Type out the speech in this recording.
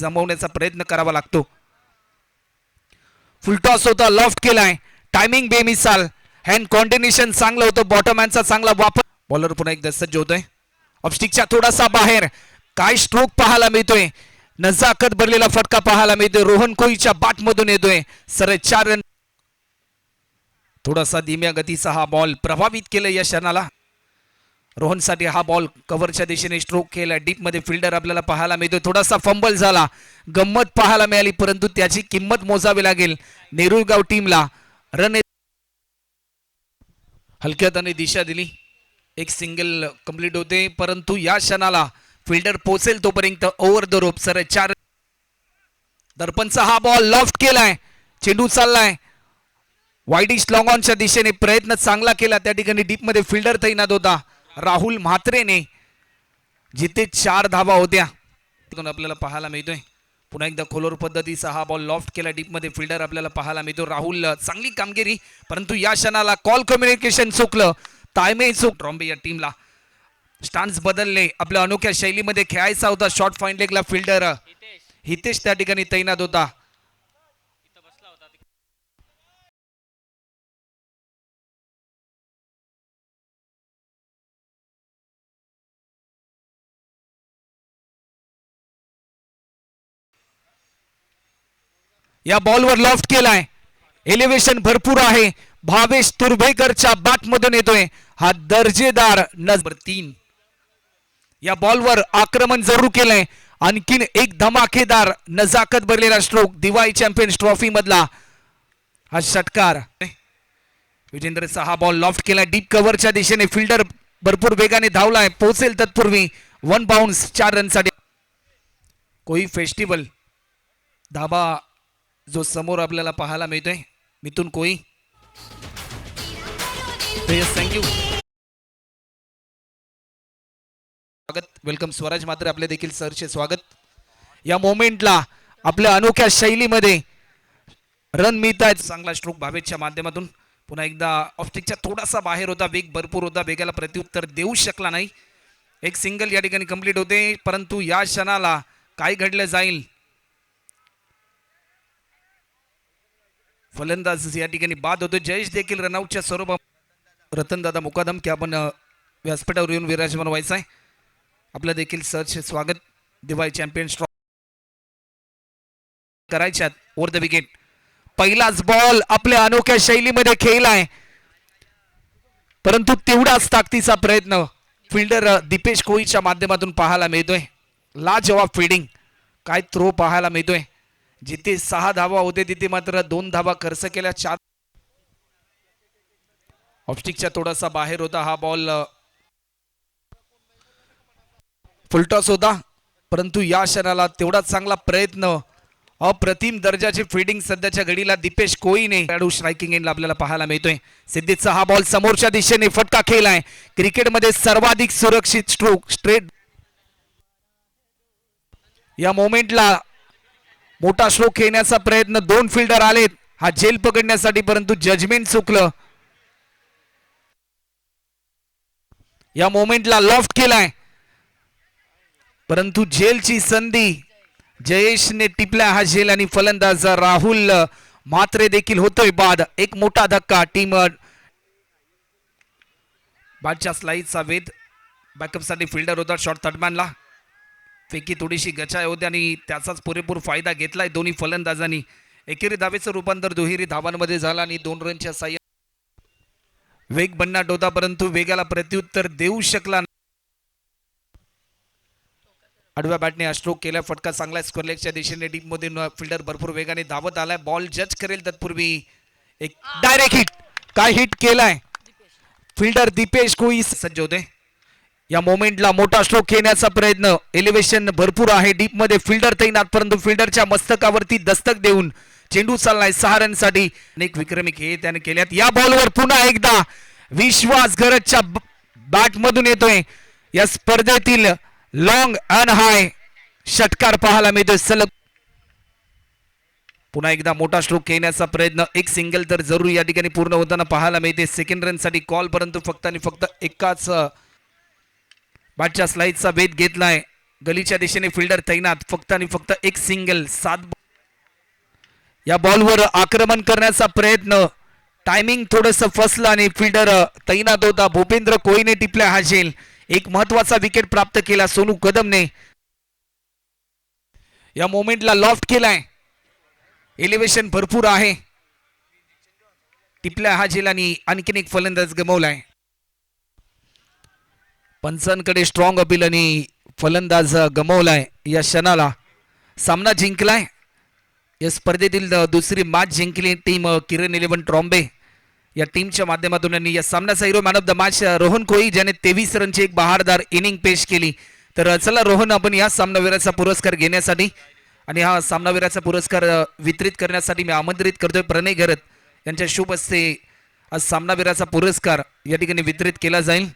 जमवण्याचा प्रयत्न करावा लागतो. फुलटॉस होता, लॉफ्ट केलाय, टायमिंग बेमिसाल, हँड कॉर्डिनेशन चांगलं होतं, बॉटमहॅनचा चांगला वापर. बॉलर पुन्हा एकदा सज्ज होतोय, ऑफस्टिकच्या थोडासा बाहेर, काय स्ट्रोक पाहायला मिळतोय, नजाकत भरलेला फटका पाहायला मिळतोय, रोहन कोळीच्या बॅट मधून येतोय, सरळ 4 रन. थोडासा धीम्या गतीचा हा बॉल प्रभावित केलं या क्षणाला. रोहनसाठी हा बॉल कव्हरच्या दिशेने स्ट्रोक केला, डीप मध्ये फिल्डर आपल्याला पाहायला मिळतोय, थोडासा फंबल झाला, गंमत पाहायला मिळाली, परंतु त्याची किंमत मोजावी लागेल नेरुळगाव टीमला. रन हलक्यात आणि दिशा दिली, एक सिंगल कंप्लीट होते, परंतु या क्षणाला फिल्डर पोहोचेल तोपर्यंत ओव्हर द रोप सर 4. दर्पणचा हा बॉल लॉफ्ट केलाय, चेंडू चाललाय वाईडिश लॉंग ऑनच्या दिशेने, प्रयत्न चांगला केला, त्या ठिकाणी डीप मध्ये फिल्डर तैनात होता राहुल म्हात्रेने, जिथे 4 धावा होत्या आपल्याला पाहायला मिळतोय. पुन्हा एकदा खोलवर पद्धतीचा हा बॉल लॉफ्ट केला, डीप मध्ये फिल्डर आपल्याला पाहायला मिळतो. राहुल चांगली कामगिरी, परंतु या क्षणाला कॉल कम्युनिकेशन चुकलं, ताळमेळ चूक. ट्रॉम्बे या टीमला स्टान्स बदलले, आपल्या अनोख्या शैलीमध्ये खेळायचा होता. शॉर्ट फाईन लेगला फिल्डर हितेश त्या ठिकाणी तैनात होता. या बॉलवर लॉफ्ट केलाय, एलिव्हेशन भरपूर आहे, भावेश तुर्भेकरच्या बॅट मधून येतोय हा दर्जेदार नंबर 3. या बॉलवर आक्रमण जरूर केलंय, आणखीन एक धमाकेदार नजाकत भरलेला स्ट्रोक, दिवाळी चॅम्पियन्स ट्रॉफी मधला हा षटकार. विजेंद्रचा हा बॉल लॉफ्ट केलाय, डीप कव्हरच्या दिशेने, फिल्डर भरपूर वेगाने धावलाय, पोहोचेल तत्पूर्वी 1 बाउन्स 4 रनसाठी. कोई फेस्टिवल धाबा जो समोर आपल्याला पाहायला मिळतोय, मिथुन कोई, थँक्यू, स्वागत, वेलकम. स्वराज मात्र आपले देखील सरचे स्वागत. या मोमेंटला आपल्या अनोख्या शैलीमध्ये रन मिळत आहेत, चांगला स्ट्रोक भावेशच्या माध्यमातून. पुन्हा एकदा ऑफस्टिकच्या थोडासा बाहेर होता, वेग भरपूर होता, वेगाला प्रत्युत्तर देऊ शकला नाही, एक सिंगल या ठिकाणी कंप्लीट होते, परंतु या क्षणाला काय घडलं जाईल, फलंदाज या ठिकाणी बाद होतो. जयेश देखील रनआउटच्या स्वरूपात. रतनदादा मुकादम की आपण व्यासपीठावर येऊन विराजमान व्हायचं आहे, आपलं देखील सरचे स्वागत. दिवाळी चॅम्पियन्स ट्रॉफी करायच्यात. ओव्हर द विकेट, पहिलाच बॉल आपल्या अनोख्या शैलीमध्ये खेळलाय, परंतु तेवढाच ताकदीचा प्रयत्न फिल्डर दीपेश कोळीच्या माध्यमातून पाहायला मिळतोय. लाजवाब फिल्डिंग, काय थ्रो पाहायला मिळतोय, जिथे 6 धावा होते तिथे मात्र 2 धावा खर्च केल्या. 4 ऑफस्टिकच्या थोडासा बाहेर होता हा बॉल, फुलटॉस होता, परंतु या क्षणाला तेवढा चांगला प्रयत्न, अप्रतिम दर्जाची फिल्डिंग सध्याच्या घडीला दीपेश कोळीने स्ट्रायकिंग एंडला आपल्याला पाहायला मिळतोय. सिद्धीचा हा बॉल समोरच्या दिशेने फटका खेळलाय, क्रिकेटमध्ये सर्वाधिक सुरक्षित स्ट्रोक स्ट्रेट. या मोमेंटला मोठा स्ट्रोक खेळण्याचा प्रयत्न, 2 फिल्डर आलेत हा झेल पकडण्यासाठी, परंतु जजमेंट चुकलं. या मोमेंटला लॉफ्ट केलाय, परंतु झेलची संधी जयेशने टिपल्या हा झेल, आणि फलंदाज राहुल म्हात्रे देखील होतोय बाद. एक मोठा धक्का टीम बॅटच्या स्लाईडचा वेध, बॅकअपसाठी फिल्डर होता शॉर्ट थर्डमॅनला, पैकी थोडीशी गचाय होती आणि त्याचाच पुरेपूर फायदा घेतलाय दोन्ही फलंदाजांनी. एकेरी धावेचं रूपांतर दुहेरी धावांमध्ये झाला आणि 2 रनच्या साह्याने वेग भन्नाट होता, परंतु वेगाला प्रत्युत्तर देऊ शकला नाही. आडव्या बॅटने हा स्ट्रोक केला, फटका चांगला स्क्वेअर लेगच्या दिशेने, डीप मधून फिल्डर भरपूर वेगाने धावत आलाय, बॉल जज करेल तत्पूर्वी एक डायरेक्ट हिट, काय हिट केलाय, फिल्डर दीपेश कोळी सज्ज होते. या मोमेंटला मोठा स्ट्रोक खेळण्याचा प्रयत्न, एलिव्हेशन भरपूर आहे, डीप मध्ये फिल्डर तैनात, परंतु फिल्डरच्या मस्तकावरती दस्तक देऊन चेंडू चाललाय 6 रनसाठी. अनेक विक्रमी खेळ त्याने केल्यात. या बॉलवर पुन्हा एकदा विश्वास गरजच्या बॅट मधून येतोय, या स्पर्धेतील लॉंग अन हाय षटकार पाहायला मिळतोय सलग. पुन्हा एकदा मोठा स्ट्रोक खेळण्याचा प्रयत्न, एक सिंगल तर जरूर या ठिकाणी पूर्ण होताना पाहायला मिळते. सेकंड रन साठी कॉल, परंतु फक्त आणि फक्त एकाच बॅटच्या स्लाइडचा वेध घेतलाय गलीच्या दिशेने फिल्डर तैनात, फक्त आणि फक्त एक सिंगल 7. या बॉलवर आक्रमण करण्याचा प्रयत्न, टायमिंग थोडंसं फसलं आणि फिल्डर तैनात होता. भूपेंद्र कोळीने टिपल्या हा झेल. एक महत्वाचा विकेट प्राप्त केला सोनू कदमने. या मोमेंटला लॉफ्ट केलाय, एलिव्हेशन भरपूर आहे. टिपल्या हा झेल आणि आणखीन एक फलंदाज गमावलाय. पंचांकडे स्ट्रॉंग अपील आणि फलंदाज गमावलाय. या क्षणाला सामना जिंकलाय. या स्पर्धेतील दुसरी मॅच जिंकली टीम किरण 11 ट्रॉम्बे. या टीमच्या माध्यमातून आणि या सामन्याचा hero man of the match Rohan Koli, ज्याने 23 रनची एक बहारदार इनिंग पेश केली. तर चला रोहन, आपण या सामनावीराचा पुरस्कार घेण्यासाठी आणि हा सामनावीराचा पुरस्कार वितरित करण्यासाठी मी आमंत्रित करतोय प्रणय घरत यांच्या शुभ हस्ते आज सामनावीराचा पुरस्कार या ठिकाणी वितरित केला जाईल.